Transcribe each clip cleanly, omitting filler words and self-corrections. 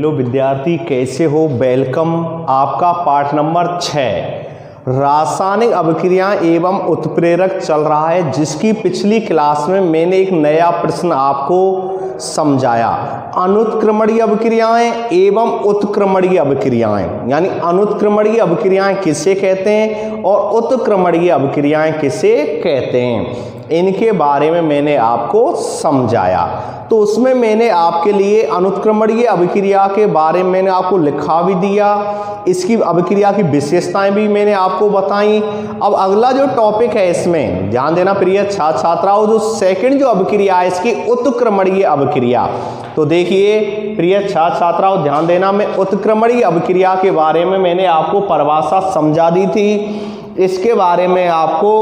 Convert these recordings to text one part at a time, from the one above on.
Hello विद्यार्थी, कैसे हो? वेलकम। आपका पाठ नंबर 6 रासायनिक अभिक्रियाएं एवं उत्प्रेरक चल रहा है, जिसकी पिछली क्लास में मैंने एक नया प्रश्न आपको समझाया। अनुत्क्रमणीय अभिक्रियाएं एवं उत्क्रमणीय अभिक्रियाएं, यानी अनुत्क्रमणीय अभिक्रियाएं किसे कहते हैं और उत्क्रमणीय अभिक्रियाएं किसे कहते हैं, इनके बारे में मैंने आपको समझाया। तो उसमें मैंने आपके लिए अनुत्क्रमणीय अभिक्रिया के बारे में मैंने आपको लिखा भी दिया, इसकी अभिक्रिया की विशेषताएं भी मैंने आपको बताई। अब अगला जो टॉपिक है, इसमें ध्यान देना प्रिय छात्र छात्राओं, जो सेकंड जो अभिक्रिया है इसकी उत्क्रमणीय अभिक्रिया। तो देखिए प्रिय छात्र छात्राओं, ध्यान देना, मैं उत्क्रमणीय अभिक्रिया के बारे में मैंने आपको परिभाषा समझा दी थी, इसके बारे में आपको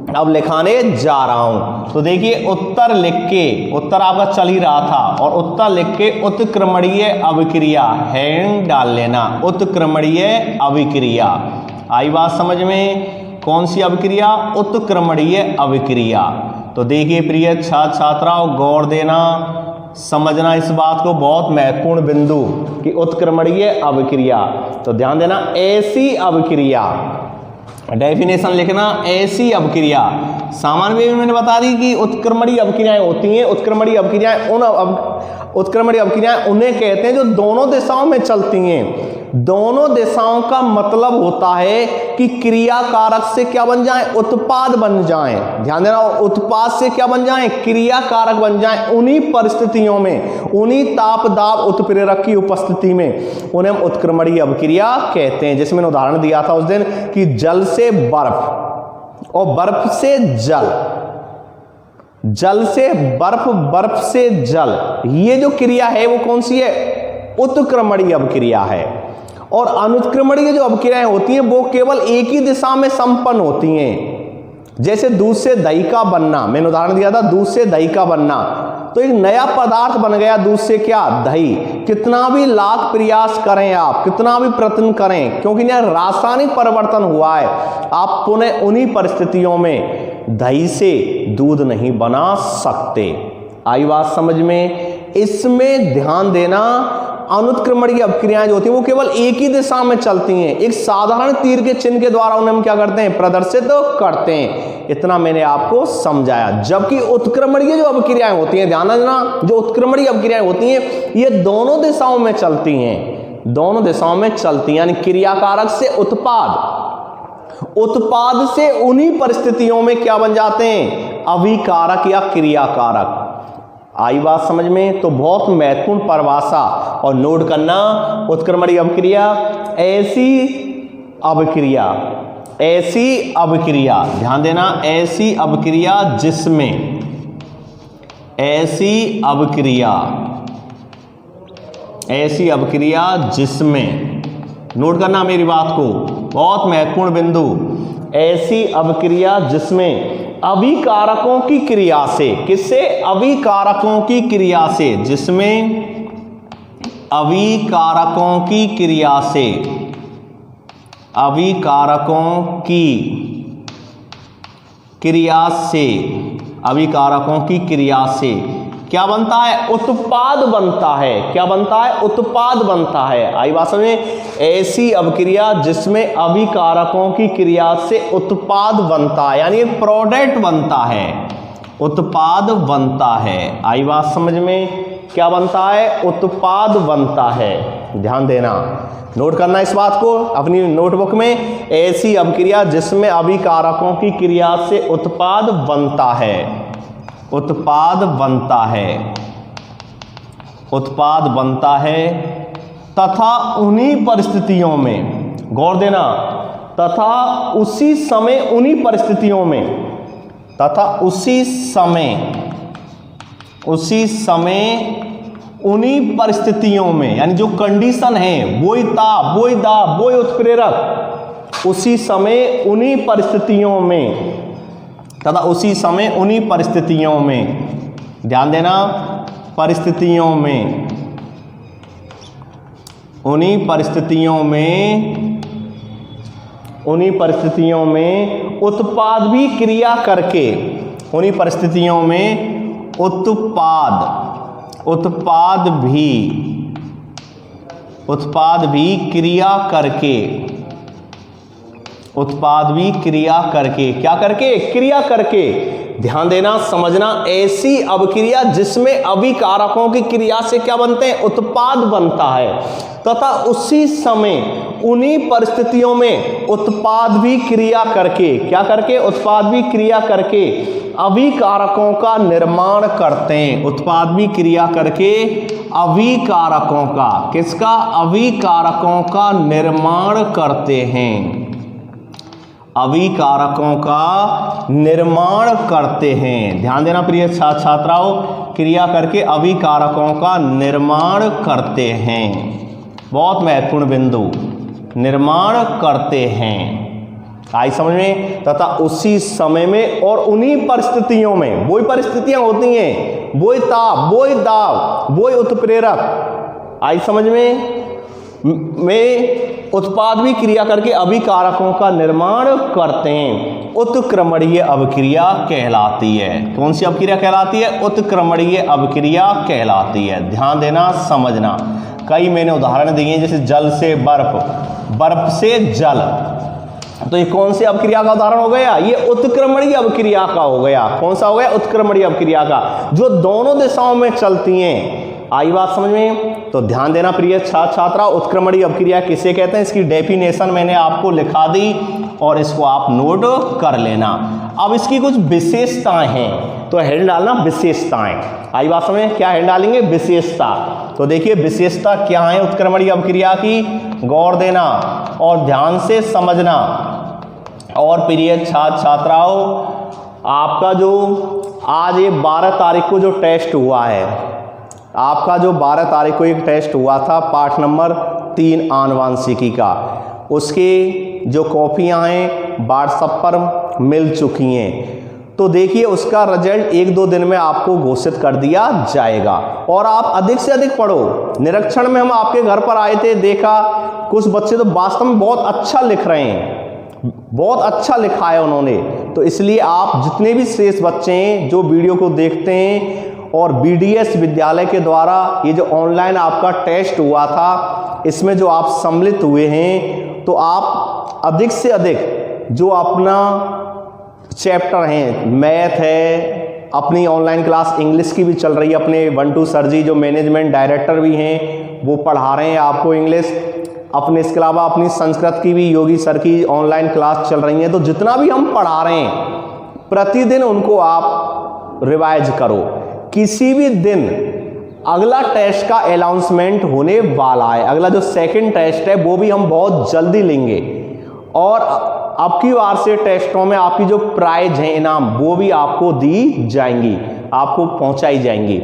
अब लिखाने जा रहा हूं। तो देखिए उत्तर लिख के, उत्तर आपका चल ही रहा था, और उत्तर लिख के उत्क्रमणीय अभिक्रिया हैंड डाल लेना। उत्क्रमणीय अभिक्रिया आई बात समझ में? कौन सी अभिक्रिया? उत्क्रमणीय अभिक्रिया। तो देखिए प्रिय छात्र छात्राओं, गौर देना, समझना इस बात को, बहुत महत्वपूर्ण बिंदु कि उत्क्रमणीय अभिक्रिया। तो ध्यान देना, ऐसी अभिक्रिया, डेफिनेशन लिखना, ऐसी अभिक्रिया। सामान्य में मैंने बता दी कि उत्क्रमणीय अभिक्रियाएं होती हैं। उत्क्रमणीय अभिक्रियाएं उत्क्रमणीय अभिक्रियाएं उन्हें कहते हैं जो दोनों दिशाओं में चलती हैं। दोनों दिशाओं का मतलब होता है कि क्रिया कारक से क्या बन जाएं? उत्पाद बन जाएं। ध्यान देना, उत्पाद से क्या बन जाएं? क्रिया कारक बन जाएं। उन्हीं परिस्थितियों में, उन्हीं ताप दाब उत्प्रेरक की उपस्थिति में उन्हें हम उत्क्रमणीय अभिक्रिया कहते हैं। जिसमें मैंने उदाहरण दिया था उस दिन कि जल से बर्फ और बर्फ से जल, जल से बर्फ, बर्फ से जल, ये जो क्रिया है वो कौन सी है? उत्क्रमणीय अभिक्रिया है। और अनुत्क्रमणीय जो अभिक्रियाएं होती हैं वो केवल एक ही दिशा में संपन्न होती हैं। जैसे दूध से दही का बनना, मैंने उदाहरण दिया था, दूध से दही का बनना, तो एक नया पदार्थ बन गया दूध से, क्या? दही। कितना भी लाख प्रयास करें आप, कितना भी प्रयत्न करें, क्योंकि यह रासायनिक परिवर्तन हुआ है, आप पुनः उन्हीं परिस्थितियों में दही से दूध नहीं बना सकते। आई बात समझ में? इसमें ध्यान देना, अनुत्क्रमणीय अभिक्रियाएं जो होती हैं वो केवल एक ही दिशा में चलती हैं। एक साधारण तीर के चिन्ह के द्वारा उन्हें हम क्या करते हैं? प्रदर्शित करते हैं। इतना मैंने आपको समझाया। जबकि उत्क्रमणीय जो अभिक्रियाएं होती हैं, ध्यान देना, जो उत्क्रमणीय अभिक्रियाएं होती हैं ये दोनों दिशाओं में चलती हैं। दोनों दिशाओं में चलती हैं, यानी क्रियाकारक से उत्पाद, उत्पाद से उन्हीं परिस्थितियों में क्या बन जाते हैं? अभिकारक या क्रियाकारक। आई बात समझ में? तो बहुत महत्वपूर्ण परिभाषा, और नोट करना, उत्क्रमणीय अभिक्रिया ऐसी अभिक्रिया, ऐसी अभिक्रिया, ध्यान देना, ऐसी अभिक्रिया जिसमें, ऐसी अभिक्रिया, ऐसी अभिक्रिया जिसमें, नोट करना मेरी बात को, बहुत महत्वपूर्ण बिंदु, ऐसी अभिक्रिया जिसमें अभिकारकों की क्रिया से, किससे? अभिकारकों की क्रिया से, जिसमें अभिकारकों की क्रिया से, अभिकारकों की क्रिया से, अभिकारकों की क्रिया से क्या बनता है? उत्पाद बनता है। क्या बनता है? उत्पाद बनता है। आई बात समझ में? ऐसी अभिक्रिया जिसमें अभिकारकों की क्रिया से उत्पाद बनता है, यानी एक प्रोडक्ट बनता है, उत्पाद बनता है। आई बात समझ में? क्या बनता है? उत्पाद बनता है। ध्यान देना, नोट करना इस बात को अपनी नोटबुक में, ऐसी अभिक्रिया जिसमें अभिकारकों की क्रिया से उत्पाद बनता है, उत्पाद बनता है, उत्पाद बनता है, तथा उन्हीं परिस्थितियों में, गौर देना, तथा उसी समय उन्हीं परिस्थितियों में, तथा उसी समय, उसी समय उन्हीं परिस्थितियों में, यानी जो कंडीशन है वही ताप, वही दाब, वही उत्प्रेरक, उसी समय उन्हीं परिस्थितियों में, तथा उसी समय उन्हीं परिस्थितियों में, ध्यान देना, परिस्थितियों में, उन्हीं परिस्थितियों में, उन्हीं परिस्थितियों में उत्पाद भी क्रिया करके, उन्हीं परिस्थितियों में उत्पाद भी उत्पाद भी क्रिया करके, उत्पाद भी क्रिया करके, क्या करके, क्रिया करके। ध्यान देना, समझना, ऐसी अभिक्रिया जिसमें अभिकारकों की क्रिया से क्या बनते हैं, उत्पाद बनता है, तथा उसी समय उन्हीं परिस्थितियों में उत्पाद भी क्रिया करके, क्या करके, उत्पाद भी क्रिया करके अभिकारकों का निर्माण करते हैं। उत्पाद भी क्रिया करके अभिकारकों का, किसका, अभिकारकों का निर्माण करते हैं, अभिकारकों का निर्माण करते हैं। ध्यान देना प्रिय छात्राओं, क्रिया करके अभिकारकों का निर्माण करते हैं, बहुत महत्वपूर्ण बिंदु, निर्माण करते हैं, आई समझ में। तथा उसी समय में और उन्हीं परिस्थितियों में, वही परिस्थितियां होती हैं, वही ताप, वही दाब, वही उत्प्रेरक, आई समझ में उत्पाद भी क्रिया करके अभिकारकों का निर्माण करते हैं, उत्क्रमणीय अभिक्रिया कहलाती है। कौन सी अभिक्रिया कहलाती है, उत्क्रमणीय अभिक्रिया कहलाती है। ध्यान देना, समझना, कई मैंने उदाहरण दिए, जैसे जल से बर्फ, बर्फ से जल, तो ये कौन सी अभिक्रिया का उदाहरण हो गया, ये उत्क्रमणीय अभिक्रिया का हो गया। कौन सा हो गया, उत्क्रमणीय अभिक्रिया का, जो दोनों दिशाओं में चलती हैं। आई बात समझ में। तो ध्यान देना प्रिय छात्रा, उत्क्रमणीय अभिक्रिया किसे कहते हैं, इसकी डेफिनेशन मैंने आपको लिखा दी और इसको आप नोट कर लेना। अब इसकी कुछ विशेषताएं हैं, तो हेड डालना विशेषताएं। आई बात समझ में, क्या हेड डालेंगे, विशेषता। तो देखिए विशेषता क्या है उत्क्रमणीय अभिक्रिया की, गौर देना और ध्यान से समझना। और प्रिय छात्राओं, आपका जो आज ये 12 तारीख को जो टेस्ट हुआ है, आपका जो 12 तारीख को एक टेस्ट हुआ था पाठ नंबर 3 आनुवांशिकी का, उसकी जो कॉपियां हैं व्हाट्सएप पर मिल चुकी हैं। तो देखिए उसका रिजल्ट 1-2 दिन में आपको घोषित कर दिया जाएगा। और आप अधिक से अधिक पढ़ो। निरीक्षण में हम आपके घर पर आए थे, देखा कुछ बच्चे तो वास्तव में बहुत अच्छा लिख रहे हैं, बहुत अच्छा लिखा है उन्होंने। तो इसलिए आप जितने भी शेष बच्चे हैं जो वीडियो को देखते हैं, और BDS विद्यालय के द्वारा ये जो ऑनलाइन आपका टेस्ट हुआ था, इसमें जो आप सम्मिलित हुए हैं, तो आप अधिक से अधिक जो अपना चैप्टर हैं, मैथ है, अपनी ऑनलाइन क्लास इंग्लिश की भी चल रही है, अपने 1-2 सर जी जो मैनेजमेंट डायरेक्टर भी हैं वो पढ़ा रहे हैं आपको इंग्लिश, अपने इसके अलावा अपनी संस्कृत की भी योगी सर की ऑनलाइन क्लास चल रही है। तो जितना भी हम पढ़ा रहे हैं प्रतिदिन उनको आप रिवाइज करो। किसी भी दिन अगला टेस्ट का अनाउंसमेंट होने वाला है, अगला जो सेकंड टेस्ट है वो भी हम बहुत जल्दी लेंगे, और अब की बार से टेस्टों में आपकी जो प्राइज है, इनाम, वो भी आपको दी जाएंगी, आपको पहुंचाई जाएंगी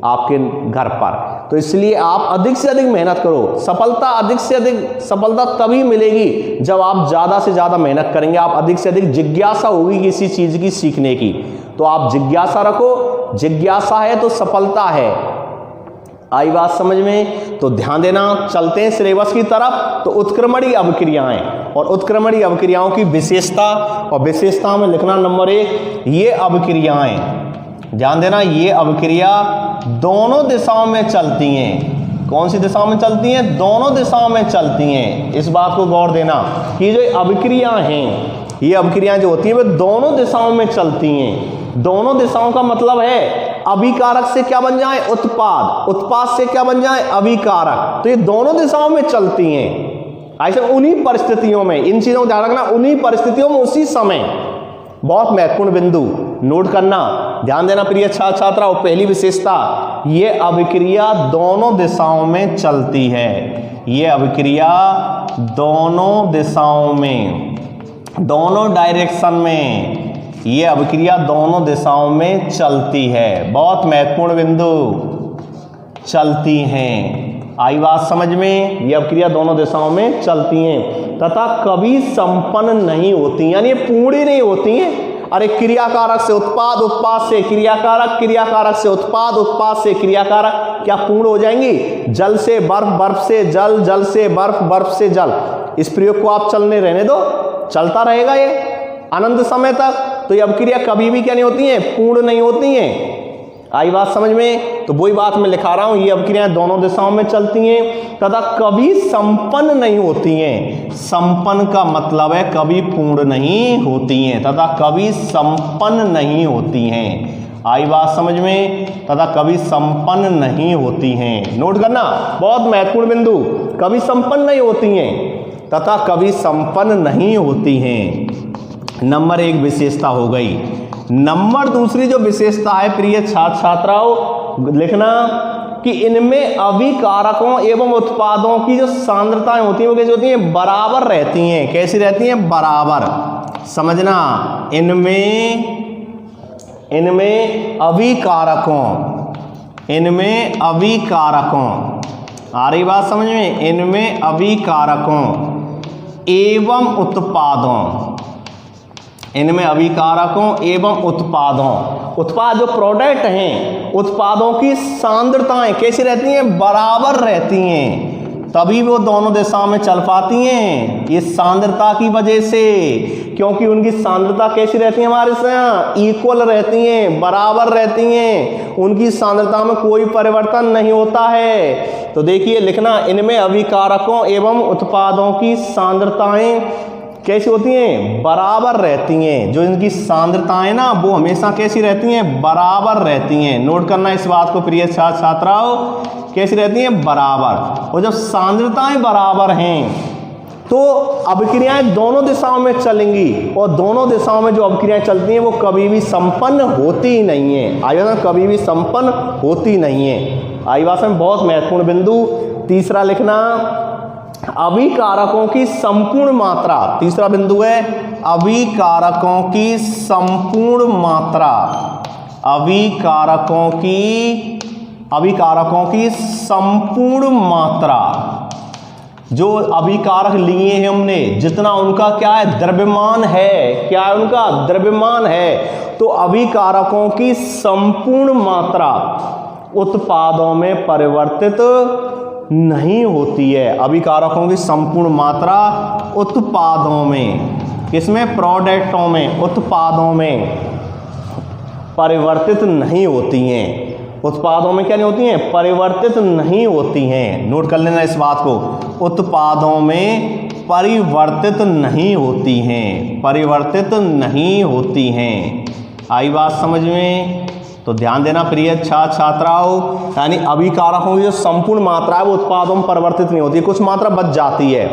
आपके घर पर। तो इसलिए आप अधिक से अधिक मेहनत करो। सफलता, अधिक से अधिक सफलता तभी मिलेगी जब आप ज़्यादा से ज़्यादा मेहनत करेंगे, आप अधिक से अधिक जिज्ञासा होगी किसी चीज़ की सीखने की। तो आप जिज्ञासा रखो, जिज्ञासा है तो सफलता है। आई बात समझ में। तो ध्यान देना, चलते हैं सिलेबस की तरफ। तो उत्क्रमणीय अभिक्रियाएं और उत्क्रमणीय अभिक्रियाओं की विशेषता, और विशेषता में लिखना नंबर 1, ये अभिक्रियाएं, ध्यान देना, ये अभिक्रिया दोनों दिशाओं में चलती हैं। कौन सी दिशाओं में चलती हैं, दोनों दिशाओं में चलती हैं। इस बात को गौर देना कि जो अभिक्रियाएं हैं, ये अभिक्रियाएं जो होती हैं वे दोनों दिशाओं में चलती हैं। दोनों दिशाओं का मतलब है अभिकारक से क्या बन जाए, उत्पाद, उत्पाद से क्या बन जाए, अभिकारक। तो ये दोनों दिशाओं में चलती हैं। ऐसे उन्हीं परिस्थितियों में, इन चीजों को ध्यान रखना, उन्हीं परिस्थितियों में उसी समय। बहुत महत्वपूर्ण बिंदु नोट करना, ध्यान देना प्रिय छात्राओं। पहली विशेषता, ये अभिक्रिया दोनों दिशाओं में चलती है। ये अभिक्रिया दोनों दिशाओं में, दोनों डायरेक्शन में, ये अभिक्रिया दोनों दिशाओं में चलती है। बहुत महत्वपूर्ण बिंदु, चलती हैं। आई बात समझ में। ये अभिक्रिया दोनों दिशाओं में चलती हैं तथा कभी संपन्न नहीं होती, यानी ये पूरी नहीं होती हैं। अरे क्रियाकारक से उत्पाद, उत्पाद से क्रियाकारक, क्रियाकारक से उत्पाद, उत्पाद से क्रियाकारक, क्या पूर्ण हो जाएंगी? जल से बर्फ, बर्फ से जल, जल से बर्फ, बर्फ से जल। इस प्रयोग को आप चलने रहने दो, चलता रहेगा ये अनंत समय तक। तो ये अभिक्रिया कभी भी क्या नहीं होती हैं, पूर्ण नहीं होती हैं। आई बात समझ में? तो वही बात मैं लिखा रहा हूं, ये अभिक्रियाएं दोनों दिशाओं में चलती हैं तथा कभी संपन्न नहीं होती हैं। संपन्न का मतलब है कभी पूर्ण नहीं होती हैं तथा कभी संपन्न नहीं होती हैं। आई बात समझ में? तथा कभी संपन्न नहीं होती हैं। नोट करना, बहुत महत्वपूर्ण बिंदु, कभी संपन्न नहीं होती हैं तथा कभी संपन्न नहीं होती हैं। नंबर 1 विशेषता हो गई। नंबर दूसरी जो विशेषता है प्रिय छात्र छात्राओं, लिखना कि इनमें अभिकारकों एवं उत्पादों की जो सांद्रताएं होती हैं वो कैसी होती हैं? बराबर रहती हैं। कैसी रहती हैं? बराबर। समझना, इनमें अभिकारकों, आ रही बात समझ में? इनमें अभिकारकों एवं उत्पादों, इनमें अभिकारकों एवं उत्पाद जो प्रोडक्ट हैं, उत्पादों की सांद्रताएं कैसी रहती हैं? बराबर रहती हैं, तभी वो दोनों दिशाओं में चल पाती हैं। ये सांद्रता की वजह से, क्योंकि उनकी सांद्रता कैसी रहती है? हमारे से इक्वल रहती हैं, बराबर रहती हैं, उनकी सांद्रता में कोई परिवर्तन नहीं होता है। तो देखिए लिखना, इनमें अभिकारकों एवं उत्पादों की सांद्रताएं कैसी होती हैं? बराबर रहती हैं। जो इनकी सांद्रताएं ना वो हमेशा कैसी रहती हैं? बराबर रहती हैं। नोट करना इस बात को प्रिय छात्र छात्राओं, कैसी रहती हैं? बराबर। और जब सांद्रताएं बराबर हैं तो अभिक्रियाएं दोनों दिशाओं में चलेंगी, और दोनों दिशाओं में जो अभिक्रियाएं चलती हैं वो कभी भी संपन्न होती ही नहीं है। आई बात, कभी भी संपन्न होती नहीं है। आई बात में बहुत महत्वपूर्ण बिंदु। तीसरा लिखना, अभिकारकों की संपूर्ण मात्रा। तीसरा बिंदु है अभिकारकों की संपूर्ण मात्रा। अभिकारकों की संपूर्ण मात्रा। जो अभिकारक लिए हैं हमने, जितना उनका क्या है? द्रव्यमान है। क्या है उनका? द्रव्यमान है। तो अभिकारकों की संपूर्ण मात्रा उत्पादों में परिवर्तित नहीं होती है। अभिकारकों की संपूर्ण मात्रा उत्पादों में, किसमें? प्रोडक्टों में, उत्पादों में परिवर्तित नहीं होती हैं। उत्पादों में क्या नहीं होती हैं? परिवर्तित नहीं होती हैं। नोट कर लेना इस बात को, उत्पादों में परिवर्तित नहीं होती हैं, परिवर्तित नहीं होती हैं। आई बात समझ में? तो ध्यान देना प्रिय छात्र छात्राओं, यानी अभिकारकों की जो संपूर्ण मात्रा है वो उत्पादों में परिवर्तित नहीं होती, कुछ मात्रा बच जाती है।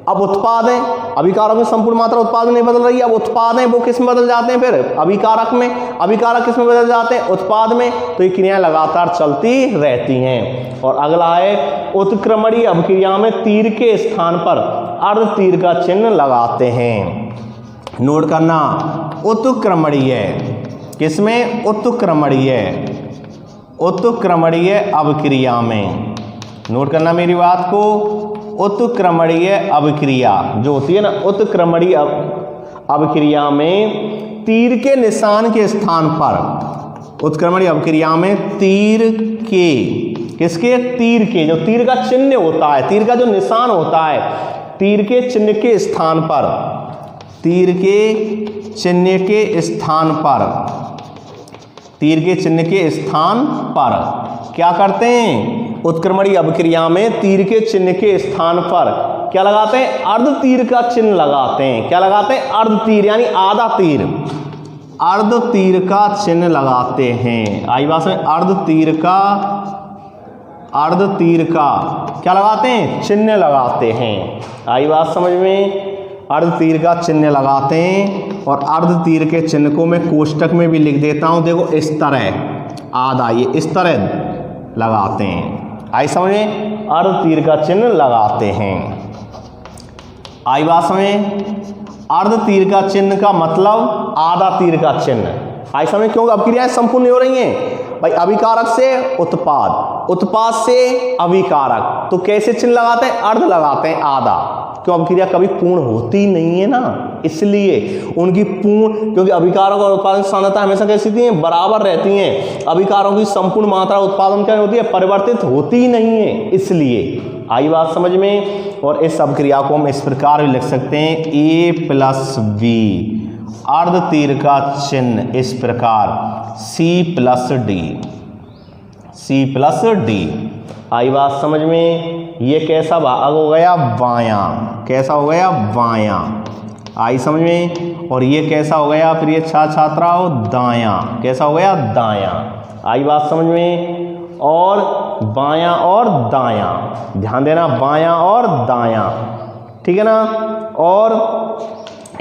अब उत्पाद है, अभिकारक में संपूर्ण मात्रा उत्पाद में नहीं बदल रही है। अब उत्पाद है वो किस में बदल जाते हैं? फिर अभिकारक में। अभिकारक किस में बदल जाते हैं? उत्पाद में। तो ये क्रियाएं लगातार चलती रहती हैं। और अगला है उत्क्रमणीय अभिक्रिया में तीर के स्थान पर अर्ध तीर का चिन्ह लगाते हैं। नोट करना, उत्क्रमणीय, किसमें? उत्क्रमणीय अभिक्रिया में। नोट करना मेरी बात को, उत्क्रमणीय अभिक्रिया जो होती है ना, उत्क्रमणीय अभिक्रिया में तीर के निशान के स्थान पर, उत्क्रमणीय अभिक्रिया में तीर के, किसके? तीर के, जो तीर का चिन्ह होता है, तीर का जो निशान होता है, तीर के चिन्ह के स्थान पर, तीर के चिन्ह के स्थान पर, तीर के चिन्ह के स्थान पर क्या करते हैं? उत्क्रमणीय अभिक्रिया में तीर के चिन्ह के स्थान पर क्या लगाते हैं? अर्ध तीर का चिन्ह लगाते हैं। क्या लगाते हैं? अर्ध तीर, यानी आधा तीर, अर्ध तीर का चिन्ह लगाते हैं। आई बात में? अर्ध तीर का क्या लगाते हैं? चिन्ह लगाते हैं। आई बात समझ में? अर्ध तीर का चिन्ह लगाते हैं। और अर्ध तीर के चिन्ह को मैं कोष्टक में भी लिख देता हूं, देखो इस तरह, आधा ये इस तरह लगाते हैं। आई समझ में? अर्ध तीर का चिन्ह लगाते हैं। आई बात समझ? अर्ध तीर का चिन्ह का मतलब आधा तीर का चिन्ह। आई समझ? क्योंकि अभिक्रियाएं संपूर्ण नहीं हो रही हैं भाई। अभिकारक से उत्पाद, उत्पाद से अभिकारक, तो कैसे चिन्ह लगाते हैं? अर्ध लगाते हैं, आधा। क्यों? अभिक्रिया कभी पूर्ण होती नहीं है ना, इसलिए उनकी पूर्ण, क्योंकि अभिकारक और उत्पादन की सांद्रता हमेशा कैसी होती है? बराबर रहती हैं। अभिकारकों की संपूर्ण मात्रा उत्पादन क्या होती है? परिवर्तित होती ही नहीं है, इसलिए। आई बात समझ में? और इस अभिक्रिया को हम इस प्रकार भी लिख सकते हैं, A + B अर्ध तीर का चिन्ह इस प्रकार C+D, C+D। आई बात समझ में? ये कैसा भाग हो गया? बायां। कैसा हो गया? बायां। आई समझ में? और ये कैसा हो गया प्रिय छात्राओं? दायां। कैसा हो गया? दायां। आई बात समझ में? और बायां और दायां, ध्यान देना, बायां और दायां, ठीक है ना। और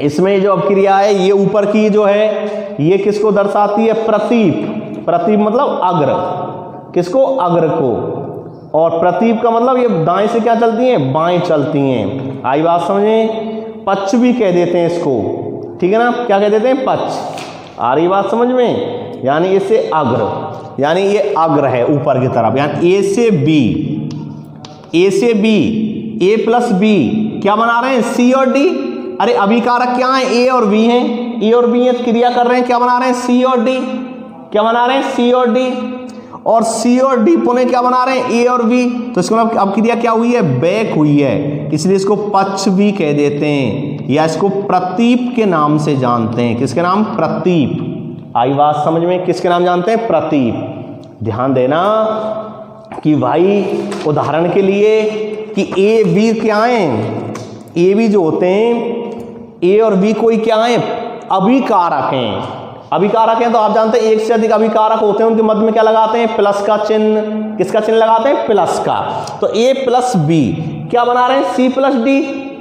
इसमें जो अपक्रिया है ये ऊपर की जो है ये किसको दर्शाती है? प्रतीप। प्रतीप मतलब अग्र, किसको? अग्र को। और प्रतीप का मतलब ये दाएं से क्या चलती हैं? बाएं चलती हैं। आई बात समझे? पक्ष भी कह देते हैं इसको, ठीक है ना। क्या कह देते हैं? पक्ष। आ रही बात समझ में? यानी इससे अग्र, यानी ये अग्र है ऊपर की तरफ, यानी ए से बी, ए से बी, ए प्लस बी क्या बना रहे हैं? सी और डी। अरे अभिकारक क्या है? ए और बी हैं, ए और बी है, क्रिया कर रहे हैं, क्या बना रहे हैं? सी और डी। क्या बना रहे हैं? सी और डी। और सी और डी पुणे क्या बना रहे हैं? ए और बी। तो इसका मतलब अब क्रिया क्या हुई है? बैक हुई है, इसलिए इसको पक्ष भी कह देते हैं, या इसको प्रतीप के नाम से जानते हैं। किसके नाम? प्रतीप। आई बात समझ में? किसके नाम जानते हैं? प्रतीप। ध्यान देना कि भाई उदाहरण के लिए कि ए बी क्या हैं? ए बी जो होते हैं, ए और बी कोई क्या है? अभिकारक हैं। अभिकारक हैं तो आप जानते हैं एक से अधिक अभिकारक होते हैं, उनके मध्य में क्या लगाते हैं? प्लस का चिन्ह। किसका चिन्ह लगाते हैं? प्लस का। तो ए प्लस बी क्या बना रहे हैं? C plus D.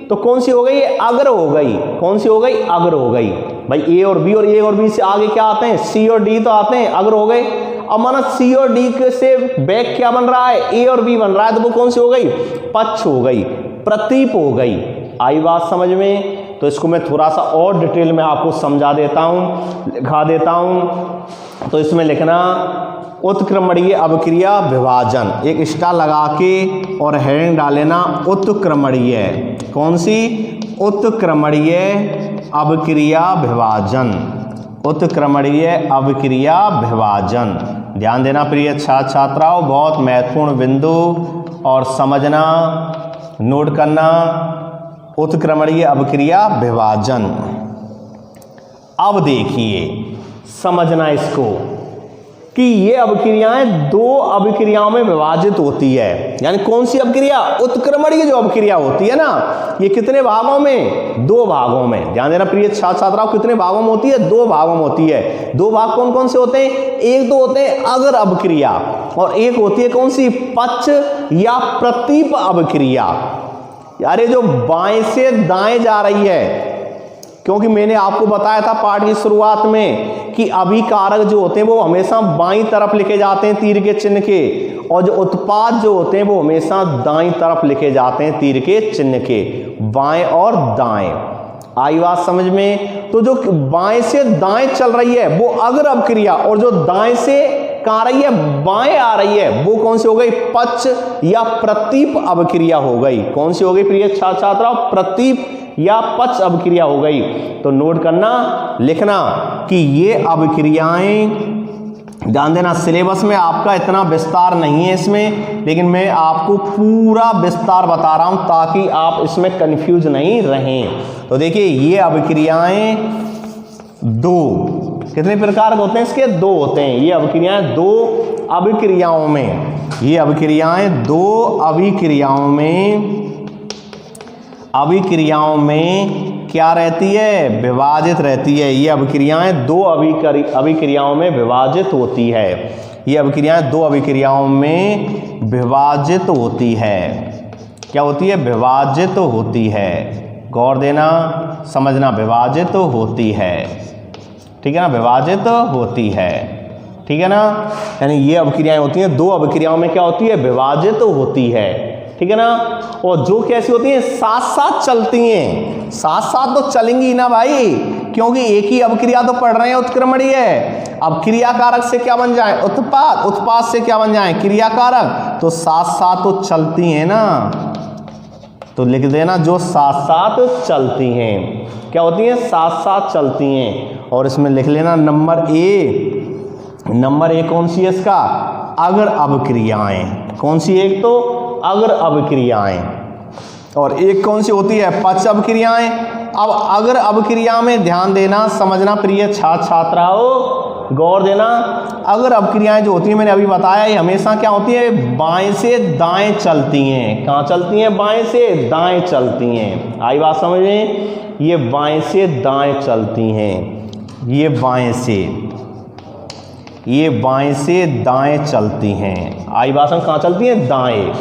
तो कौन सी हो गई? ये अग्र हो गई। कौन सी हो गई? अग्र हो गई। भाई ए और बी, और ए और बी से आगे क्या आते हैं? सी और डी तो आते हैं, अग्र हो गए। अब माना सी और डी से बैक क्या बन रहा है? ए और बी बन रहा है, तो वो कौन सी हो गई? पक्ष हो गई, प्रतीप हो गई। आई बात समझ में? तो इसको मैं थोड़ा सा और डिटेल में आपको समझा देता हूं, लिखा देता हूं। तो इसमें लिखना उत्क्रमणीय अभिक्रिया विभाजन, एक स्टार लगा के और हेडिंग डाल लेना उत्क्रमणीय। कौन सी? उत्क्रमणीय अभिक्रिया विभाजन, उत्क्रमणीय अभिक्रिया विभाजन। ध्यान देना प्रिय छात्राओं, बहुत महत्वपूर्ण बिंदु और समझना, नोट करना। उत्क्रमणीय अभिक्रिया विभाजन। अब देखिए, समझना इसको कि ये अभिक्रियाएं दो अभिक्रियाओं में विभाजित होती है। यानी कौन सी अभिक्रिया? उत्क्रमणीय जो अभिक्रिया होती है ना, ये कितने भागों में? दो भागों में। ध्यान देना प्रिय छात्राओं, कितने भागों में होती है? दो भागों में होती है। दो भाग कौन कौन से होते हैं? एक तो होते हैं अग्र अभिक्रिया, और एक होती है कौन सी? पक्ष या प्रतीप अभिक्रिया। यार ये जो बाएं से दाएं जा रही है, क्योंकि मैंने आपको बताया था पाठ की शुरुआत में कि अभिकारक जो होते हैं वो हमेशा बाईं तरफ लिखे जाते हैं तीर के चिन्ह के, और जो उत्पाद जो होते हैं वो हमेशा दाईं तरफ लिखे जाते हैं तीर के चिन्ह के, बाएं और दाएं। आई बात समझ में? तो जो बाएं से दाएं चल रही है वो अग्र अभिक्रिया, और जो दाएं से कहाँ आ रही है? बाएं आ रही है, वो कौन सी हो गई? पक्ष या प्रतीप अभिक्रिया हो गई। कौन सी हो गई प्रिय छात्राओं? प्रतीप या पक्ष अभिक्रिया हो गई। तो नोट करना, लिखना कि ये अभिक्रियाएं, ध्यान देना सिलेबस में आपका इतना विस्तार नहीं है इसमें, लेकिन मैं आपको पूरा विस्तार बता रहा हूं ताकि आप इसमें कंफ्यूज नहीं रहें। तो देखिए, ये अभिक्रियाएं दो, कितने प्रकार के होते हैं इसके? दो होते हैं। ये अभिक्रियाएं दो अभिक्रियाओं में, ये अभिक्रियाएं दो अभिक्रियाओं में क्या रहती है? विभाजित रहती है। ये अभिक्रियाएं दो अभिक्रियाओं में विभाजित होती है। ये अभिक्रियाएं दो अभिक्रियाओं में विभाजित होती है। क्या होती है? विभाजित होती है। गौर देना, समझना, विभाजित होती है, ठीक है ना? विभाजित होती है, ठीक है ना? यानी ये अभिक्रियाएं होती हैं दो अभिक्रियाओं में क्या होती है? विभाजित होती है, ठीक है ना? और जो कैसी होती हैं? साथ साथ चलती हैं। साथ साथ तो चलेंगी ना भाई, क्योंकि एक ही अभिक्रिया तो पढ़ रहे हैं, उत्क्रमणीय है। अब क्रियाकारक से क्या बन जाए? उत्पाद, उत्पाद से क्या बन जाए? क्रियाकारक। तो साथ साथ तो चलती हैं ना, तो लिख देना जो साथ साथ चलती हैं। क्या होती हैं? साथ साथ चलती हैं। और इसमें लिख लेना नंबर ए कौन सी है इसका? अग्र अभिक्रियाएं। कौन सी? एक तो अग्र अभिक्रियाएं, और एक कौन सी होती है? पक्ष अभिक्रियाएं। अब अगर अभिक्रिया में ध्यान देना, समझना प्रिय छात्र छात्राओं, गौर देना। अगर अभिक्रियाएं जो होती हैं मैंने अभी बताया, ये हमेशा क्या होती है, बाएं से दाएं चलती हैं। कहाँ चलती हैं? बाएं से दाएं चलती हैं। आई बात समझ में? ये बाएं से दाएं चलती हैं, ये बाएं से दाएं चलती हैं। आई बात समझ? कहाँ चलती हैं? दाएं,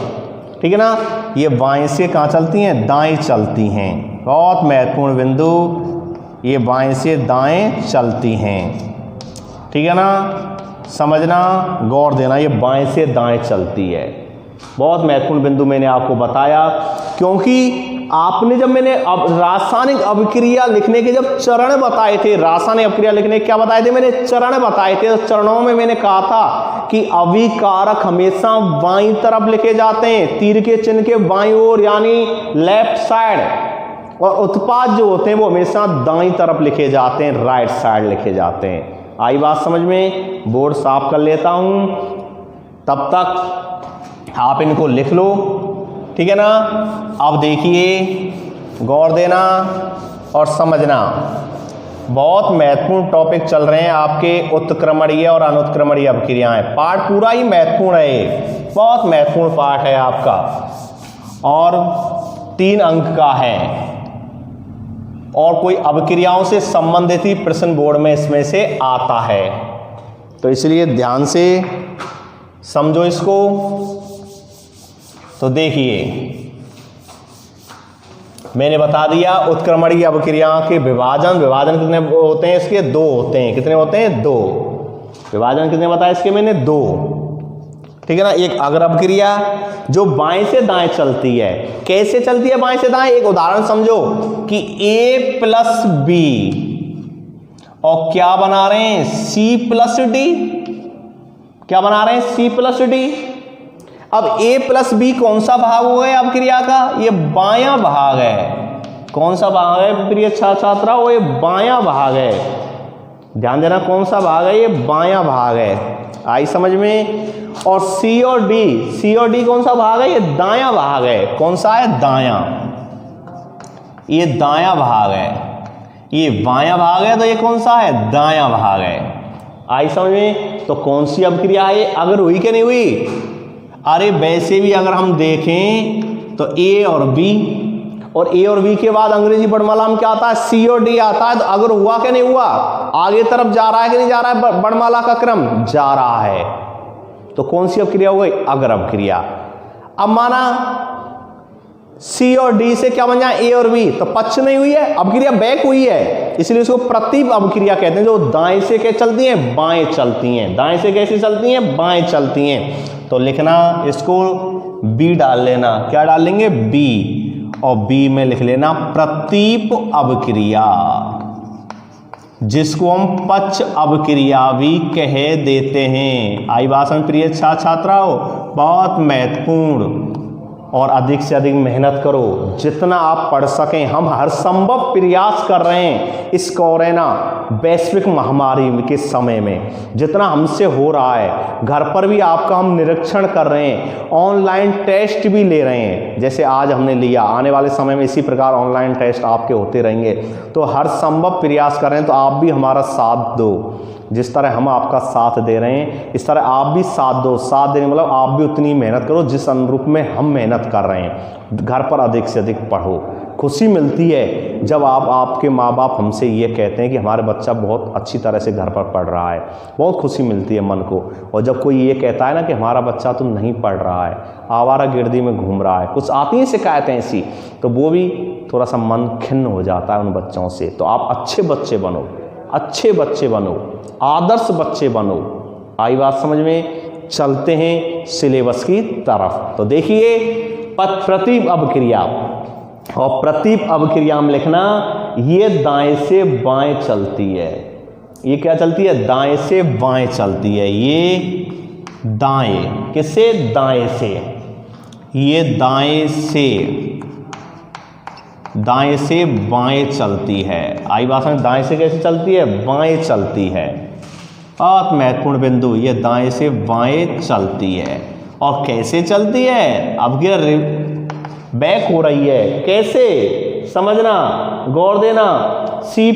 ठीक है ना। ये बाएं से कहाँ चलती हैं? दाएं चलती हैं। बहुत महत्वपूर्ण बिंदु, ये बाएं से दाएं चलती हैं, ठीक है ना। समझना, गौर देना, ये बाएं से दाएं चलती है। बहुत महत्वपूर्ण बिंदु मैंने आपको बताया, क्योंकि आपने जब मैंने अब रासायनिक अभिक्रिया लिखने के जब चरण बताए थे, रासायनिक अभिक्रिया लिखने क्या बताए थे मैंने? चरण बताए थे। तो चरणों में मैंने कहा था कि अभिकारक हमेशा बाईं तरफ लिखे जाते हैं, तीर के चिन्ह के बाईं ओर, यानी लेफ्ट साइड, और उत्पाद जो होते हैं वो हमेशा दाईं तरफ लिखे जाते हैं, राइट साइड लिखे जाते हैं। आई बात समझ में? बोर्ड साफ कर लेता हूं, तब तक आप इनको लिख लो, ठीक है ना। अब देखिए, गौर देना और समझना, बहुत महत्वपूर्ण टॉपिक चल रहे हैं आपके उत्क्रमणीय और अनुत्क्रमणीय अभिक्रियाएं। पार्ट पूरा ही महत्वपूर्ण है, बहुत महत्वपूर्ण पार्ट है आपका, और 3 अंक का है, और कोई अभिक्रियाओं से संबंधित ही प्रश्न बोर्ड में इसमें से आता है। तो इसलिए ध्यान से समझो इसको। तो देखिए, मैंने बता दिया उत्क्रमणीय अभिक्रिया के विभाजन कितने होते हैं? इसके 2 होते हैं। कितने होते हैं? 2। विभाजन कितने बताया इसके मैंने? 2, ठीक है ना। एक अग्र अभिक्रिया जो बाएं से दाएं चलती है। कैसे चलती है बाएं से दाएं? एक उदाहरण समझो कि A + B और क्या बना रहे हैं? C + D। क्या बना रहे हैं? C + D। अब A + B कौन सा भाग हो गया अभिक्रिया का? ये बायां भाग है। कौन सा भाग है प्रिय छात्राओं? ये बायां भाग है। ध्यान देना, कौन सा भाग है? ये बायां भाग है। आई समझ में? और C और D कौन सा भाग है? ये दायां भाग है। कौन सा है? दायां। ये दायां भाग है, ये बायां भाग है, तो ये कौन सा है? दायां भाग है। आई समझ में? तो कौन सी अभिक्रिया है? अगर हुई कि नहीं हुई? अरे वैसे भी अगर हम देखें तो A और B के बाद अंग्रेजी वर्णमाला में क्या आता है? C और D आता है। तो अगर हुआ कि नहीं हुआ? आगे तरफ जा रहा है कि नहीं जा रहा है? वर्णमाला का क्रम जा रहा है। तो कौन सी अभिक्रिया हो गई? अग्र अभिक्रिया। अब माना C और D से क्या बन जाए? A और B, तो पक्ष नहीं हुई है, अभिक्रिया बैक हुई है, इसलिए इसको प्रतिप अभिक्रिया कहते हैं। जो दाएं से क्या चलती हैं? बाएं चलती हैं। दाएं से कैसी चलती हैं? बाएं चलती हैं। तो लिखना इसको B डाल लेना। क्या डाल लेंगे? B, और B में लिख लेना प्रतीप अभिक्रिया, जिसको हम पक्ष अभिक्रिया भी कह देते हैं। आई बात समझ प्रिय छात्राओं? बहुत महत्वपूर्ण, और अधिक से अधिक मेहनत करो, जितना आप पढ़ सकें। हम हर संभव प्रयास कर रहे हैं इस कोरोना वैश्विक महामारी के समय में, जितना हमसे हो रहा है। घर पर भी आपका हम निरीक्षण कर रहे हैं, ऑनलाइन टेस्ट भी ले रहे हैं, जैसे आज हमने लिया। आने वाले समय में इसी प्रकार ऑनलाइन टेस्ट आपके होते रहेंगे। तो हर संभव प्रयास कर रहे हैं, तो आप भी हमारा साथ दो। जिस तरह हम आपका साथ दे रहे हैं, इस तरह आप भी साथ दो। साथ देने मतलब आप भी उतनी मेहनत करो जिस अनुरूप में हम मेहनत कर रहे हैं। घर पर अधिक से अधिक पढ़ो। खुशी मिलती है जब आपके माँ बाप हमसे ये कहते हैं कि हमारे बच्चा बहुत अच्छी तरह से घर पर पढ़ रहा है। बहुत खुशी मिलती है मन को। और जब कोई ये कहता है ना कि हमारा बच्चा तो नहीं पढ़ रहा है, आवारागर्दी में घूम रहा है, कुछ आती हैं शिकायतें ऐसी, तो वो भी थोड़ा सा मन खिन्न हो जाता है उन बच्चों से। तो आप अच्छे बच्चे बनो, अच्छे बच्चे बनो, आदर्श बच्चे बनो। आई बात समझ में? चलते हैं सिलेबस की तरफ। तो देखिए, प्रतीप अभिक्रिया, और प्रतीप अभिक्रिया में लिखना ये दाएं से बाएं चलती है। ये क्या चलती है? दाएं से बाएं चलती है। ये दाएं, किससे? दाएं से। ये दाएं से बाएं चलती है। आई बात समझ? दाएं से कैसे चलती है? बाएं चलती है। बहुत महत्वपूर्ण बिंदु, ये दाएं से बाएं चलती है। और कैसे चलती है? अब बैक हो रही है। कैसे? समझना, गौर देना। C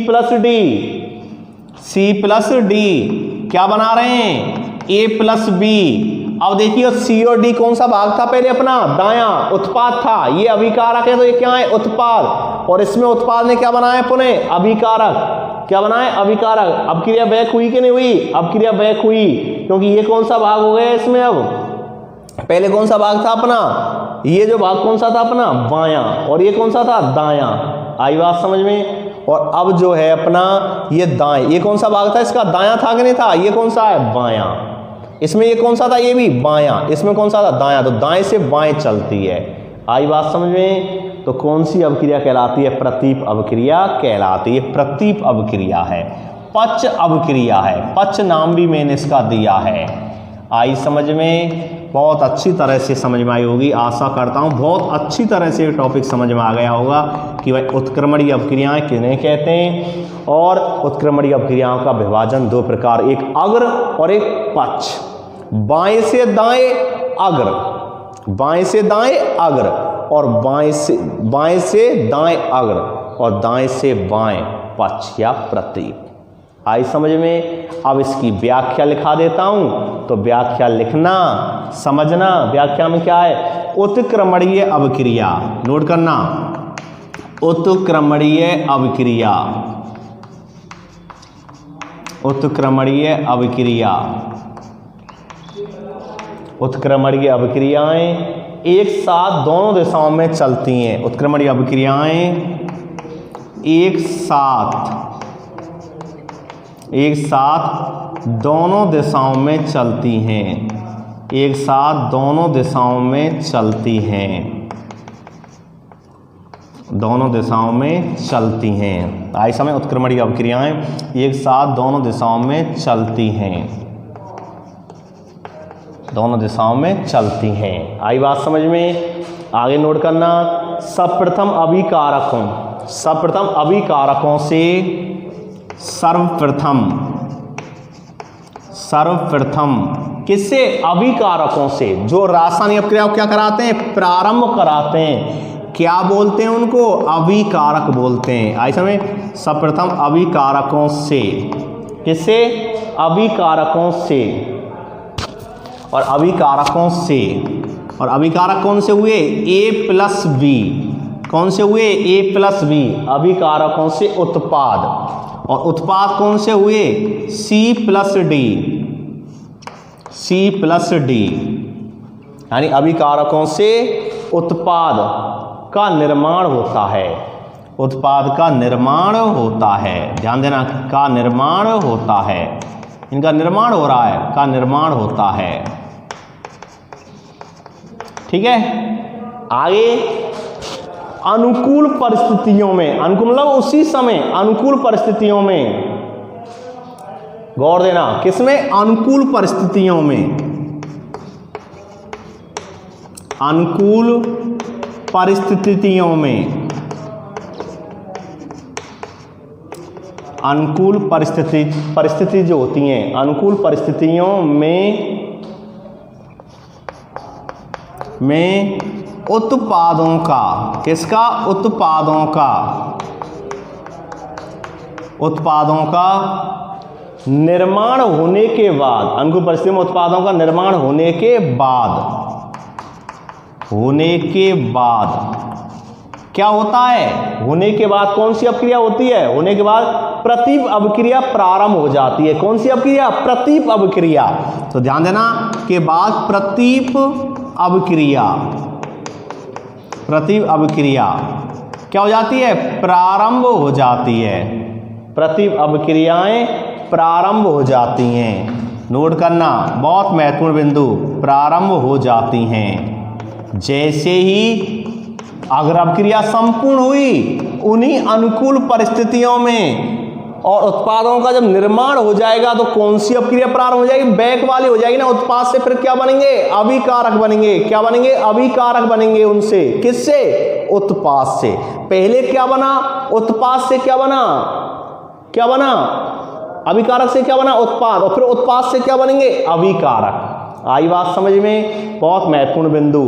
प्लस डी क्या बना रहे हैं? A plus B. अब देखिए C और D कौन सा भाग था पहले अपना? दायां, उत्पाद था। ये अभिकारक है तो ये क्या है? उत्पाद। और इसमें उत्पाद ने क्या बनाया? पुनः अभिकारक। क्या बनाए? अभिकारक। अब क्रिया बैक हुई कि नहीं हुई? अब क्रिया बैक हुई, क्योंकि ये कौन सा भाग हो गया इसमें? अब पहले कौन सा भाग था अपना? ये जो भाग कौन सा था अपना? बायां। और ये कौन सा था? दायां। आई बात समझ में? और अब जो है अपना ये दाएं, ये कौन सा भाग था इसका? दायां था कि नहीं था? ये कौन सा है? बायां। इसमें ये कौन सा था? ये भी बायां। इसमें कौन सा था? दायां। तो दाएं से बाएं चलती है। आई बात समझ में? तो कौन सी अवक्रिया कहलाती है? प्रतीप अवक्रिया कहलाती है। प्रतीप अवक्रिया है, पच अवक्रिया है। पच नाम भी मैंने इसका दिया है। आई समझ में? बहुत अच्छी तरह से समझ में आई होगी, आशा करता हूँ बहुत अच्छी तरह से टॉपिक समझ में आ गया होगा कि भाई उत्क्रमणीय अवक्रियाएं किन्हें कहते हैं। और उत्क्रमणीय अवक्रियाओं का विभाजन दो प्रकार, एक अग्र और एक पच। बाएं से दाएं अग्र, बाएं से दाएं अग्र, और बाएं से दाएं अग्र, और दाएं से बाएं पच या प्रतीप। आई समझ में? अब इसकी व्याख्या लिखा देता हूं, तो व्याख्या लिखना, समझना। व्याख्या में क्या है? उत्क्रमणीय अवक्रिया, नोट करना। उत्क्रमणीय अवक्रिया, उत्क्रमणीय अवक्रिया, उत्क्रमणीय अवक्रियाएं एक साथ दोनों दिशाओं में चलती हैं। उत्क्रमणीय अवक्रियाएं एक साथ दोनों दिशाओं में चलती हैं। एक साथ दोनों दिशाओं में चलती हैं। दोनों दिशाओं में चलती हैं। आई समय उत्क्रमणीय अवक्रियाएं एक साथ दोनों दिशाओं में चलती हैं। दोनों दिशाओं में चलती हैं। आई बात समझ में? आगे नोट करना। सर्वप्रथम अभिकारकों, सर्वप्रथम अभिकारकों से सर्वप्रथम किससे? अभिकारकों से, जो रासायनिक अभिक्रिया क्या कराते हैं? प्रारंभ कराते हैं। क्या बोलते हैं उनको? अभिकारक बोलते हैं। आई समझ? सर्वप्रथम अभिकारकों से, किससे? अभिकारकों से। और अभिकारकों से, और अभिकारक कौन से हुए? A plus B. कौन से हुए? A plus B. अभिकारकों से उत्पाद, और उत्पाद कौन से हुए? C plus D. C plus D, यानी अभिकारकों से उत्पाद का निर्माण होता है। उत्पाद का निर्माण होता है, ध्यान देना, का निर्माण होता है। इनका निर्माण हो रहा है, का निर्माण होता है। ठीक है। आगे अनुकूल परिस्थितियों में, अनुकूल मतलब उसी समय, अनुकूल परिस्थितियों में, गौर देना, किसमें? अनुकूल परिस्थितियों में। अनुकूल परिस्थितियों में, अनुकूल परिस्थिति जो होती हैं, अनुकूल परिस्थितियों में उत्पादों का, किसका? उत्पादों का, उत्पादों का निर्माण होने के बाद, अनुकूल परिस्थिति में उत्पादों का निर्माण होने के बाद क्या होता है? होने के बाद कौन सी अवक्रिया होती है? होने के बाद प्रतीप अवक्रिया प्रारंभ हो जाती है। कौन सी अवक्रिया? प्रतीप अवक्रिया। तो ध्यान देना के बाद प्रतीप अवक्रिया, प्रतीप अवक्रिया क्या हो जाती है? प्रारंभ हो जाती है। प्रतीप अवक्रियाएं प्रारंभ हो जाती हैं। नोट करना, बहुत महत्वपूर्ण बिंदु, प्रारंभ हो जाती हैं। जैसे ही अगर अवक्रिया संपूर्ण हुई उन्हीं अनुकूल परिस्थितियों में, और उत्पादों का जब निर्माण हो जाएगा तो कौन सी अवक्रिया प्रारंभ हो जाएगी? बैक वाली हो जाएगी ना। उत्पाद से फिर क्या बनेंगे? अभिकारक बनेंगे। क्या बनेंगे? अभिकारक बनेंगे। उनसे, किससे? उत्पाद से। पहले क्या बना? उत्पाद से क्या बना? क्या बना? अभिकारक से क्या बना? उत्पाद। और फिर उत्पाद से क्या बनेंगे? अभिकारक। आई बात समझ में? बहुत महत्वपूर्ण बिंदु।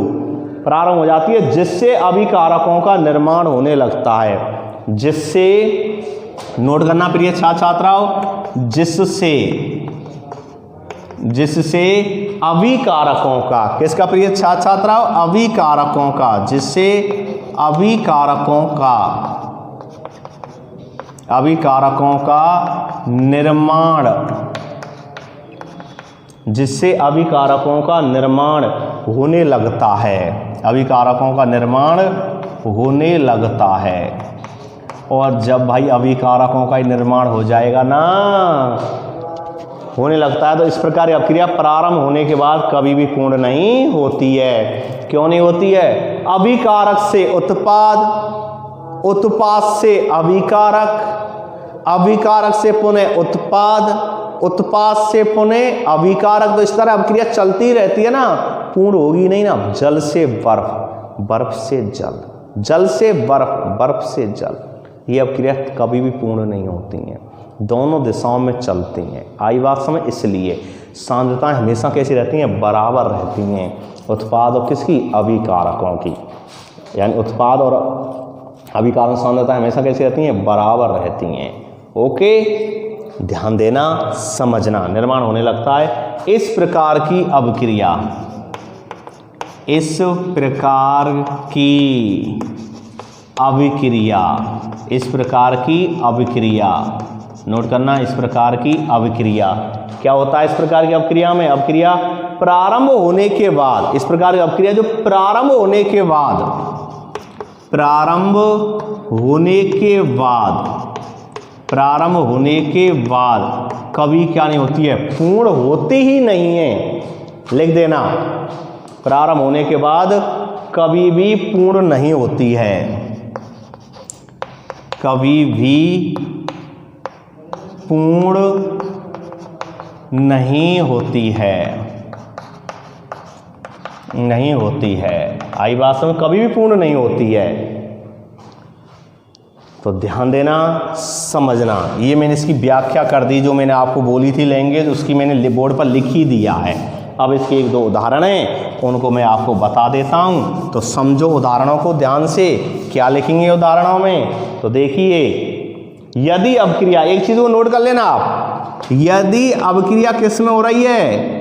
प्रारंभ हो जाती है, जिससे अभिकारकों का निर्माण होने लगता है। जिससे, नोट करना प्रिय छात्राओं, जिससे अभिकारकों का, किसका प्रिय छात्राओं, अभिकारकों का, जिससे अभिकारकों का निर्माण, जिससे अभिकारकों का निर्माण होने लगता है, अभिकारकों का निर्माण होने लगता है। और जब भाई अभिकारकों का निर्माण हो जाएगा ना, होने लगता है, तो इस प्रकार की अभिक्रिया प्रारंभ होने के बाद कभी भी पूर्ण नहीं होती है। क्यों नहीं होती है? अभिकारक से उत्पाद, उत्पाद से अभिकारक, अभिकारक से पुनः उत्पाद, उत्पाद से पुनः अभिकारक, तो इस तरह अभिक्रिया चलती रहती है ना, पूर्ण होगी नहीं ना। जल से बर्फ, बर्फ से जल, जल से बर्फ, बर्फ से जल, ये अभिक्रिया कभी भी पूर्ण नहीं होती हैं, दोनों दिशाओं में चलती हैं। आई बात समझ? इसलिए सांद्रताएं हमेशा कैसी रहती हैं? बराबर रहती हैं। उत्पाद और किसकी? अभिकारकों की, यानी उत्पाद और अभिकारक सांद्रता हमेशा कैसी रहती हैं? बराबर रहती हैं। ओके, ध्यान देना, समझना। निर्माण होने लगता है इस प्रकार की अभिक्रिया, इस प्रकार की अभिक्रिया, इस प्रकार की अभिक्रिया, नोट करना, इस प्रकार की अभिक्रिया। क्या होता है इस प्रकार की अभिक्रिया में? अभिक्रिया प्रारंभ होने के बाद, इस प्रकार की अभिक्रिया जो प्रारंभ होने के बाद, प्रारंभ होने के बाद, प्रारंभ होने के बाद कभी क्या नहीं होती है? पूर्ण होती ही नहीं है। लिख देना, प्रारंभ होने के बाद कभी भी पूर्ण नहीं होती है, कभी भी पूर्ण नहीं होती है, नहीं होती है। आई बात समझ? कभी भी पूर्ण नहीं होती है। तो ध्यान देना, समझना। ये मैंने इसकी व्याख्या कर दी, जो मैंने आपको बोली थी लैंग्वेज, उसकी मैंने बोर्ड पर लिख ही दिया है। अब इसके एक दो उदाहरण हैं, उनको मैं आपको बता देता हूं, तो समझो उदाहरणों को ध्यान से। क्या लिखेंगे उदाहरणों में? तो देखिए, यदि अभिक्रिया, एक चीज को नोट कर लेना आप, यदि अभिक्रिया किस में हो रही है?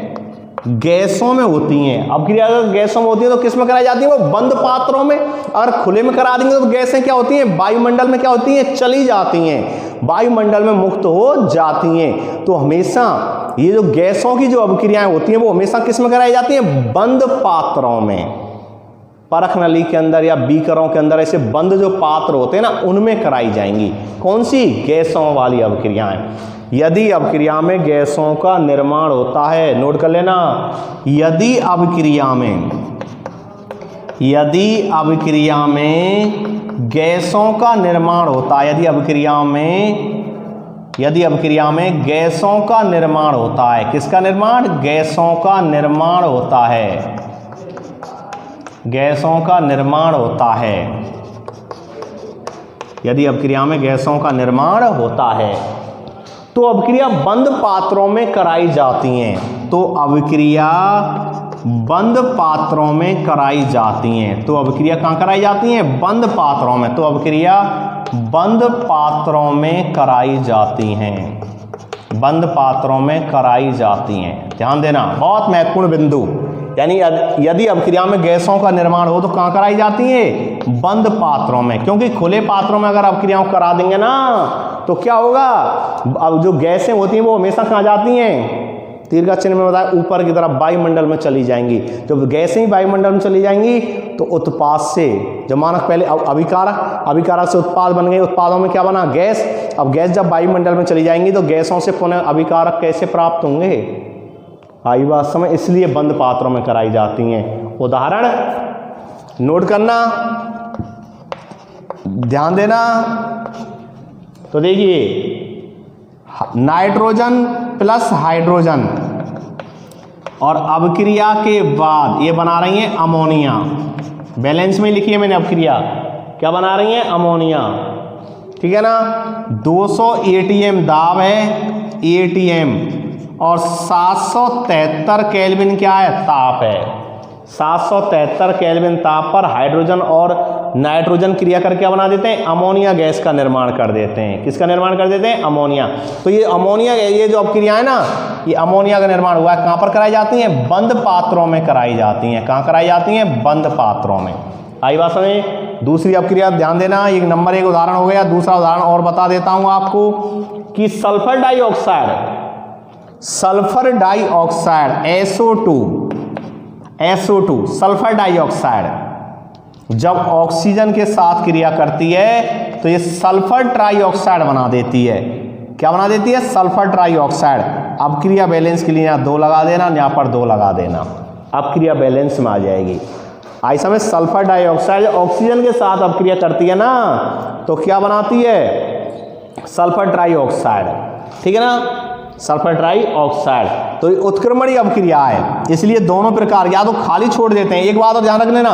गैसों में होती हैं। अभिक्रिया अगर गैसों में होती है तो किस में कराई जाती है? वो बंद पात्रों में। अगर खुले में करा देंगे तो गैसें क्या होती हैं? वायुमंडल में क्या होती हैं? चली जाती हैं, वायुमंडल में मुक्त हो जाती हैं। तो हमेशा ये जो गैसों की जो अभिक्रियाएं होती हैं वो हमेशा किस में कराई जाती हैं? बंद पात्रों में। परख नली के अंदर या बीकरों के अंदर ऐसे बंद जो पात्र होते हैं ना, उनमें कराई जाएंगी। कौन सी? गैसों वाली अभिक्रियाएं। यदि अभिक्रिया में गैसों का निर्माण होता है, नोट कर लेना, यदि अभिक्रिया में, यदि अभिक्रिया में गैसों का निर्माण होता है, यदि अभिक्रिया में, यदि अभिक्रिया में गैसों का निर्माण होता है, किसका निर्माण? गैसों का निर्माण होता है, गैसों का निर्माण होता है। यदि अभिक्रिया में गैसों का निर्माण होता है तो अभिक्रिया बंद पात्रों में कराई जाती हैं, तो अभिक्रिया बंद पात्रों में कराई जाती हैं। तो अभिक्रिया कहाँ कराई जाती हैं? बंद पात्रों में। तो अभिक्रिया बंद पात्रों में कराई जाती हैं, बंद पात्रों में कराई जाती हैं। ध्यान देना, बहुत महत्वपूर्ण बिंदु। यानी यदि अभिक्रिया में गैसों का निर्माण हो तो कहाँ कराई जाती है? बंद पात्रों में। क्योंकि खुले पात्रों में अगर अभिक्रियाओं करा देंगे ना तो क्या होगा? अब जो गैसें होती हैं वो हमेशा कहाँ जाती हैं? तीर का चिन्ह में बताया, ऊपर की तरफ वायुमंडल में चली जाएंगी। जब गैसें ही वायुमंडल में चली जाएंगी तो उत्पाद से, जब मानक पहले अभिकारक, अभिकारक से उत्पाद बन गए, उत्पादों में क्या बना? गैस। अब गैस जब वायुमंडल में चली जाएंगी तो गैसों से पुनः अभिकारक कैसे प्राप्त होंगे? आई बात समझ? इसलिए बंद पात्रों में कराई जाती हैं। उदाहरण नोट करना, ध्यान देना। तो देखिए, नाइट्रोजन प्लस हाइड्रोजन और अभिक्रिया के बाद ये बना रही हैं अमोनिया। बैलेंस में लिखिए मैंने अभिक्रिया, क्या बना रही हैं? अमोनिया। ठीक है ना? 200 ATM दाब है, ATM, और 773 केल्विन क्या है? ताप है। 773 केल्विन ताप पर हाइड्रोजन और नाइट्रोजन क्रिया करके क्या बना देते हैं, अमोनिया गैस का निर्माण कर देते हैं। किसका निर्माण कर देते हैं, अमोनिया। तो ये अमोनिया, ये जो अपक्रिया है ना, ये अमोनिया का निर्माण हुआ है, कहाँ पर कराई जाती हैं, बंद पात्रों में कराई जाती हैं। कहाँ कराई जाती हैं, बंद पात्रों में। आई बात समझ। दूसरी अपक्रिया ध्यान देना, एक नंबर एक उदाहरण हो गया। दूसरा उदाहरण और बता देता हूं आपको कि sulphur dioxide, sulphur dioxide SO2 sulphur dioxide जब ऑक्सीजन के साथ क्रिया करती है तो ये सल्फर ट्राइऑक्साइड बना देती है। क्या बना देती है, सल्फर ट्राइऑक्साइड। अब क्रिया बैलेंस के लिए यहाँ 2 लगा देना, यहाँ पर 2 लगा देना, अब क्रिया बैलेंस में आ जाएगी। आई समझ। सल्फर डाइऑक्साइड ऑक्सीजन के साथ अब क्रिया करती है ना तो क्या बनाती है, सल्फर ट्राइऑक्साइड। ठीक है ना, सल्फर ट्राइऑक्साइड। तो ये उत्क्रमणीय अपक्रिया है, इसलिए दोनों प्रकार, या तो खाली छोड़ देते हैं। एक बात और ध्यान रख लेना,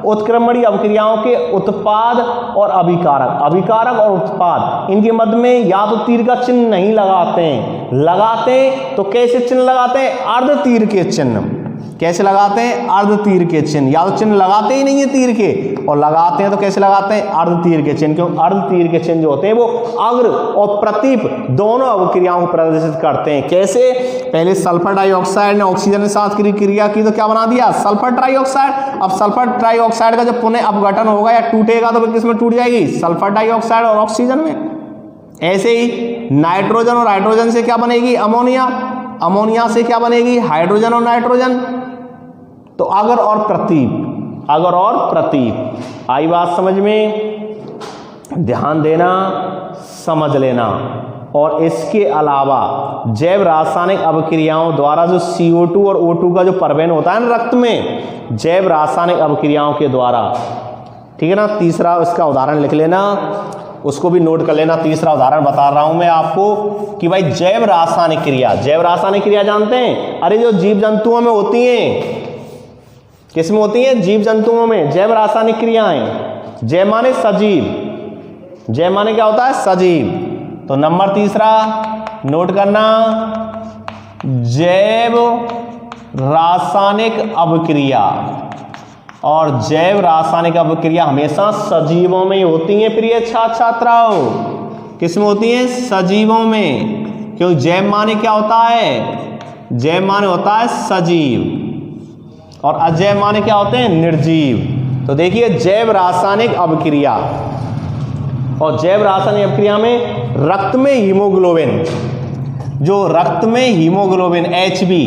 उत्क्रमणीय अपक्रियाओं के उत्पाद और अभिकारक, अभिकारक और उत्पाद, इनके मध्य में या तो तीर का चिन्ह नहीं लगाते हैं, लगाते तो कैसे चिन्ह लगाते हैं, अर्ध तीर के चिन्ह। कैसे लगाते हैं, अर्ध तीर के चिन्ह। या तो चिन्ह लगाते ही नहीं है तीर के, और लगाते हैं तो कैसे लगाते हैं, अर्ध तीर के चिन्ह। क्यों, अर्ध तीर के चिन्ह जो होते हैं वो अग्र और प्रतीप दोनों अवक्रियाओं को प्रदर्शित करते हैं। कैसे, पहले सल्फर डाइऑक्साइड ने ऑक्सीजन के साथ क्रिया की तो क्या बना दिया, सल्फर ट्राइऑक्साइड। अब सल्फर ट्राइऑक्साइड का जब पुनः अपघटन होगा या टूटेगा तो किस में टूट जाएगी, सल्फर डाइऑक्साइड और ऑक्सीजन में। ऐसे ही नाइट्रोजन और हाइड्रोजन से क्या बनेगी, अमोनिया। अमोनिया से क्या बनेगी, हाइड्रोजन और नाइट्रोजन। तो अगर और प्रतीप, अगर और प्रतीप। आई बात समझ में, ध्यान देना, समझ लेना। और इसके अलावा जैव रासायनिक अभिक्रियाओं द्वारा जो CO2 और O2 का जो परवेन होता है ना रक्त में, जैव रासायनिक अभिक्रियाओं के द्वारा। ठीक है ना। तीसरा इसका उदाहरण लिख लेना, उसको भी नोट कर लेना। तीसरा उदाहरण बता रहा हूं मैं आपको कि भाई जैव रासायनिक क्रिया, जैव रासायनिक क्रिया जानते हैं, अरे जो जीव जंतुओं में होती हैं, किसमें होती हैं, जीव जंतुओं में जैव रासायनिक क्रियाएं। जैव माने सजीव, जैव माने क्या होता है, सजीव। तो नंबर तीसरा नोट करना, जैव रासायनिक अभिक्रिया। और जैव रासायनिक अभिक्रिया हमेशा सजीवों में ही होती हैं प्रिय छात्र छात्राओं। किसमें होती हैं, सजीवों में। क्यों, जैव माने क्या होता है, जैव माने होता है सजीव, और अजैव माने क्या होते हैं, निर्जीव। तो देखिए जैव रासायनिक अभिक्रिया, और जैव रासायनिक अभिक्रिया में रक्त में हीमोग्लोबिन, जो रक्त में हीमोग्लोबिन HB,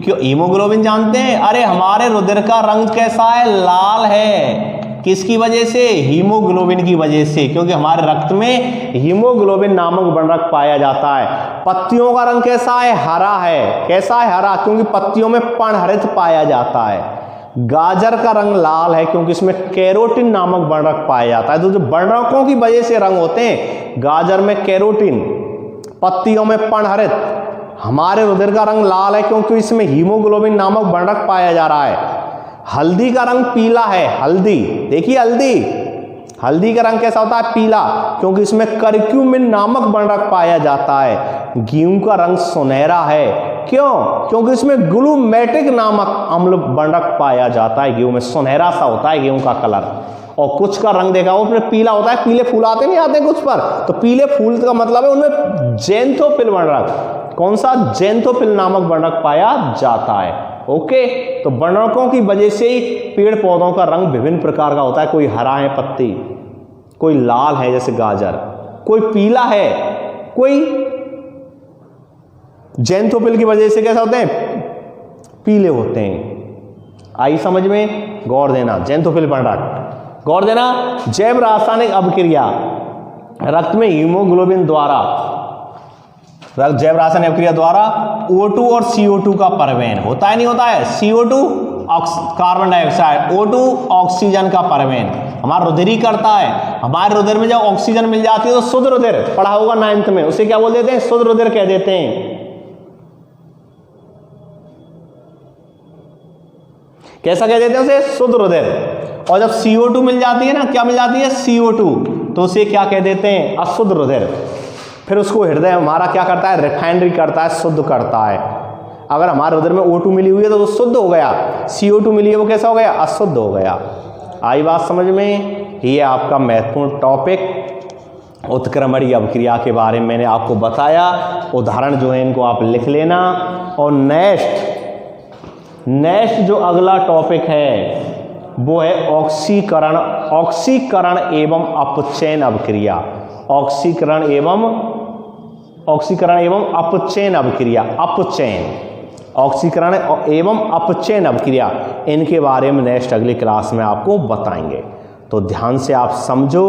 क्यों, हीमोग्लोबिन जानते हैं, अरे हमारे रुधिर का रंग कैसा है, लाल है। किसकी वजह से, हीमोग्लोबिन की वजह से, क्योंकि हमारे रक्त में हीमोग्लोबिन नामक वर्णक पाया जाता है। पत्तियों का रंग कैसा है, हरा है। कैसा है, हरा, क्योंकि पत्तियों में पर्णहरित पाया जाता है। गाजर का रंग लाल है क्योंकि इसमें कैरोटीन नामक वर्णक पाया जाता है। तो जो वर्णकों की वजह से रंग होते हैं, गाजर में कैरोटीन, पत्तियों में पर्णहरित। हमारे रुधिर का रंग लाल है क्योंकि इसमें हीमोग्लोबिन नामक वर्णक पाया जा रहा है। हल्दी का रंग पीला है, हल्दी, देखिए हल्दी, हल्दी का रंग कैसा होता है, पीला, क्योंकि इसमें करक्यूमिन नामक वर्णक पाया जाता है। गेहूं का रंग सुनहरा है, क्यों, क्योंकि इसमें ग्लूमेटिक नामक अम्ल वर्णक पाया जाता है। गेहूं में सुनहरा सा होता है गेहूं का कलर। और कुछ का रंग देखा वो उसमें पीला होता है, पीले फूल आते नहीं आते कुछ पर, तो पीले फूल का मतलब है उनमें जेंथोफिल वर्णक, कौन सा, जेंथोफिल नामक वर्णक पाया जाता है। ओके, तो वर्णकों की वजह से ही पेड़ पौधों का रंग विभिन्न प्रकार का होता है। कोई हरा है पत्ती, कोई लाल है जैसे गाजर, कोई पीला है, कोई जेंथोफिल की वजह से कैसे होते हैं, पीले होते हैं। आई समझ में, गौर देना, जेंथोफिल वर्णक, गौर देना। जैव रासायनिक अभिक्रिया रक्त में हीमोग्लोबिन द्वारा, जैव रासायनिक अभिक्रिया द्वारा O2 और CO2 का परवेन होता है, नहीं होता है, CO2 carbon dioxide, O2 oxygen का परवेन हमारा रुधिर ही करता है। हमारे रुधिर में जब ऑक्सीजन मिल जाती है तो शुद्ध रुधिर, पढ़ा होगा 9th में, उसे क्या बोल देते हैं, शुद्ध रुधिर कह देते हैं। कैसा कह देते हैं उसे, शुद्ध रुधिर। और जब CO2 मिल जाती है ना, क्या मिल जाती है, CO2, तो उसे क्या कह देते हैं, अशुद्ध रुधिर। फिर उसको हृदय हमारा क्या करता है, रिफाइनरी करता है, शुद्ध करता है। अगर हमारे उधर में O2 मिली हुई है तो शुद्ध हो गया, CO2 मिली है वो कैसा हो गया, अशुद्ध हो गया। आई बात समझ में? ये आपका महत्वपूर्ण टॉपिक उत्क्रमणीय अभिक्रिया के बारे में मैंने आपको बताया। उदाहरण जो है इनको आप लिख लेना। और नेक्स्ट जो अगला टॉपिक है वो है ऑक्सीकरण एवं अपचयन अभिक्रिया। ऑक्सीकरण एवं अपचयन अभिक्रिया, ऑक्सीकरण एवं अपचयन अभिक्रिया, इनके बारे में नेक्स्ट अगली क्लास में आपको बताएंगे। तो ध्यान से आप समझो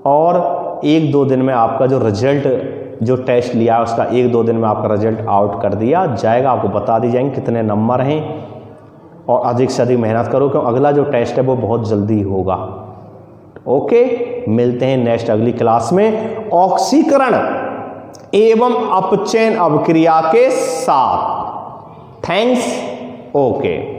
और 1-2 दिन में आपका जो रिजल्ट, जो टेस्ट लिया है उसका 1-2 दिन में आपका रिजल्ट आउट कर दिया जाएगा। आपको बता दी जाएंगे कितने नंबर हैं, और अधिक से अधिक मेहनत करो क्योंकि अगला जो टेस्ट है वो बहुत जल्दी होगा। ओके, मिलते हैं नेक्स्ट अगली क्लास में ऑक्सीकरण एवं अपचयन अभिक्रिया के साथ। थैंक्स। ओके।